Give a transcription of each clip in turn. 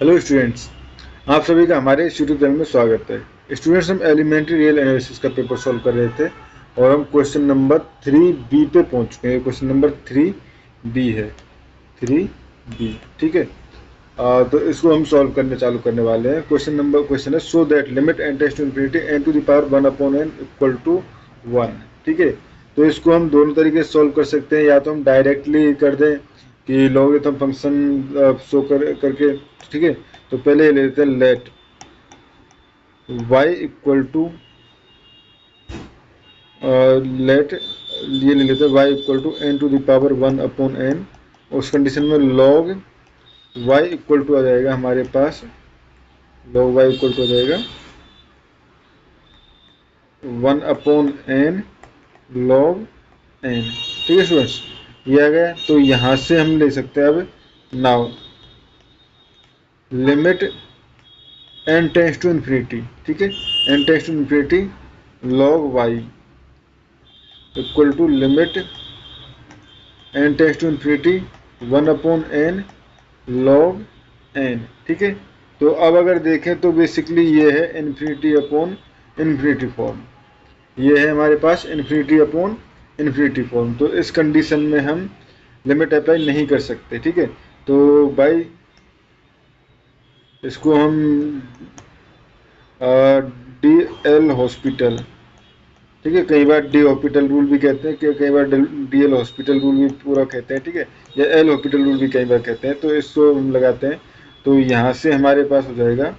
Hello students, आप सभी का हमारे इस यूट्यूब चैनल में स्वागत है। स्टूडेंट्स, हम एलिमेंट्री रियल एनालिसिस का पेपर सॉल्व कर रहे थे और हम क्वेश्चन नंबर 3B पे पहुंच चुके हैं। क्वेश्चन नंबर 3B है, 3B। ठीक है, तो इसको हम सॉल्व करने चालू करने वाले हैं। क्वेश्चन है so that limit n tends to infinity n to the power 1/n equal to 1। ठीक है, तो इसको हम दोनों तरीके से सॉल्व कर सकते हैं। या तो हम डायरेक्टली कर दें कि लॉगरिथम फंक्शन शो करके। ठीक है, तो पहले ये ले लेते हैं let y equal to let ये ले लेते हैं y equal to n to the power 1/n। उस कंडीशन में log y इक्वल टू आ जाएगा हमारे पास, log y इक्वल टू आ जाएगा 1/n log n। ठीक है स्टूडेंट्स, ये आ गया। तो यहाँ से हम ले सकते हैं अब now limit n tends to infinity. ठीक है, n tends to infinity log y equal to limit n tends to infinity 1/n log n। ठीक है, तो अब अगर देखें तो बेसिकली ये है इन्फिनिटी अपॉन इन्फिनिटी फॉर्म। ये है हमारे पास इन्फिनिटी अपॉन इन्फिनिटी फॉर्म। तो इस कंडीशन में हम लिमिट अप्लाई नहीं कर सकते। ठीक है, तो भाई इसको हम डी एल हॉस्पिटल, ठीक है, कई बार डी हॉस्पिटल रूल भी कहते हैं, कि कई बार डी एल हॉस्पिटल रूल भी पूरा कहते हैं। ठीक है, या एल हॉस्पिटल रूल भी कई बार कहते हैं। तो इसको हम लगाते हैं, तो यहाँ से हमारे पास हो जाएगा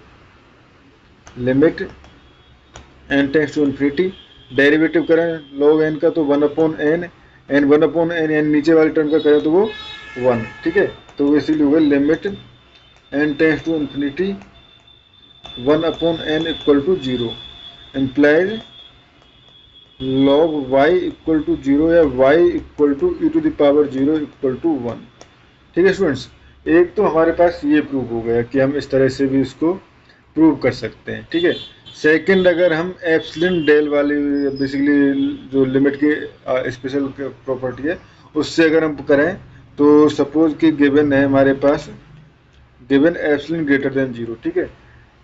limit n tends to infinity, derivative करें log n का तो 1/n, एन 1/n, एन नीचे वाले टर्म का करें तो वो 1। ठीक है, तो इसीलिए हुआ limit n tends to infinity 1/n equal to 0 implies log y equal to 0 या y equal to e to the power 0 equal to 1। ठीक है स्टूडेंट्स, एक तो हमारे पास ये प्रूव हो गया कि हम इस तरह से भी इसको प्रूव कर सकते हैं। ठीक है, सेकंड, अगर हम एप्सिलॉन डेल वाली बेसिकली जो लिमिट की स्पेशल प्रॉपर्टी है उससे अगर हम करें, तो सपोज कि गिवन है हमारे पास, गिवन एप्सिलॉन ग्रेटर देन 0। ठीक है,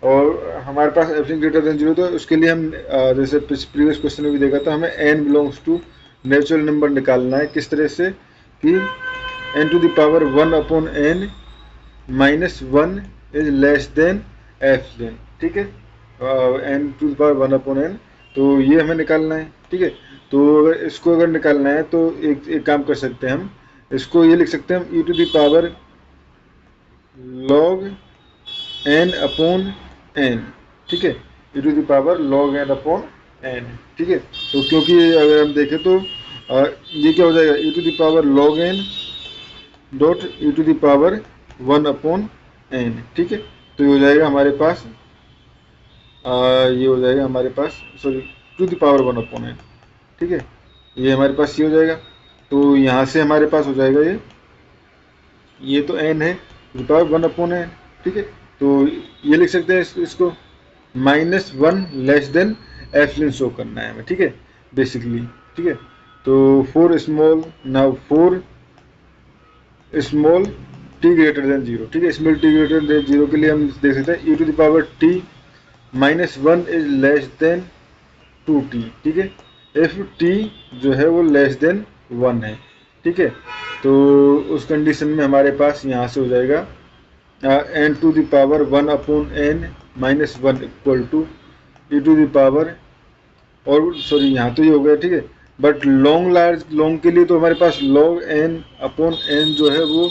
और हमारे पास एप्सिलॉन ग्रेटर देन 0, तो उसके लिए हम जैसे प्रीवियस क्वेश्चन में भी देखा था, हमें n belongs to natural number निकालना है। किस तरह से कि n to the power 1/n minus 1 is less than epsilon. ठीक है, n to the power 1/n, तो ये हमें निकालना है। ठीक है, तो अगर इसको अगर निकालना है तो एक काम कर सकते हैं, हम इसको ये लिख सकते हैं, हम e to the power log n/n। ठीक है, e to the power log n/n। ठीक है, तो क्योंकि अगर हम देखें तो ये क्या हो जाएगा, e to the power log n dot e to the power 1/n। ठीक है, तो ये हो जाएगा हमारे पास, ये हो जाएगा हमारे पास, sorry, to the power 1/n। ठीक है, ये हमारे पास ये हो जाएगा। तो यहाँ से हमारे पास हो जाएगा ये तो n है, टू द पावर 1/n। ठीक है, तो ये लिख सकते हैं इसको -1 लेस देन एप्सिलॉन शो करना है हमें। ठीक है, बेसिकली। ठीक है, तो for small, now for small t greater than 0। ठीक है, स्मॉल t ग्रेटर देन 0 के लिए हम देख सकते हैं e to the power t -1 is less than 2t। ठीक है, इफ t जो है वो लेस देन 1 है। ठीक है, तो उस कंडीशन में हमारे पास यहाँ से हो जाएगा n to the power 1/n minus 1 equal to e to the power, और सॉरी यहाँ तो ये हो गया। ठीक है, बट लॉन्ग के लिए तो हमारे पास log n/n जो है वो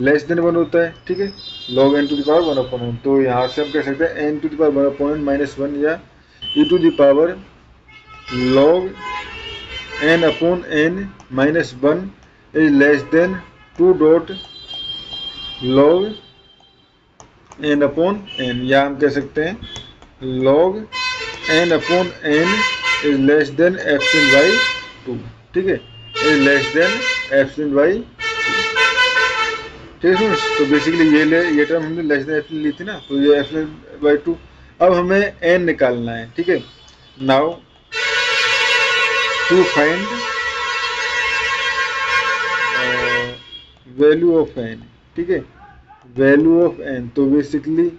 लेस देन 1 होता है। ठीक है, log n to the power 1/n, तो यहाँ से हम कह सकते हैं n to the power 1/n minus 1 या e to the power log n/n minus 1 is less than 2 dot log n/n, या हम कह सकते हैं log n/n is less than epsilon by 2। ठीक है, is less than epsilon by 2। ठीक है, तो बेसिकली ये टर्म हमने लेस देन एप्सिलॉन ली थी ना, तो ये एप्सिलॉन बाई 2। अब हमें n निकालना है। ठीक है, now to find value of n। ठीक है, वैल्यू ऑफ एन, तो बेसिकली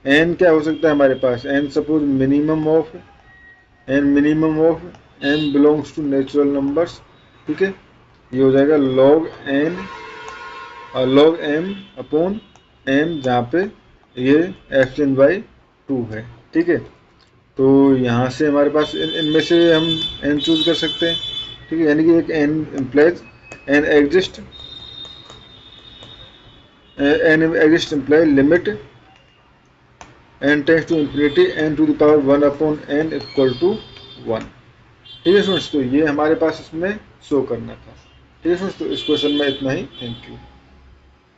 एन क्या हो सकता है हमारे पास, N suppose minimum of N belongs to natural numbers, ठीक है। ये हो जाएगा लॉग एम अपॉन एम, जहाँ पे ये एफएन बाई 2 है, ठीक है। तो यहाँ से हमारे पास इनमें से हम एन चूज कर सकते हैं, ठीक है। यानी कि एक n implies n exist imply limit n tends to infinity n to the power 1 upon n equal to 1, ठीक है स्टूडेंट्स। तो ये हमारे पास इसमें शो करना था, ठीक है स्टूडेंट्स। तो इस क्वेश्चन में इतना ही, थैंक यू।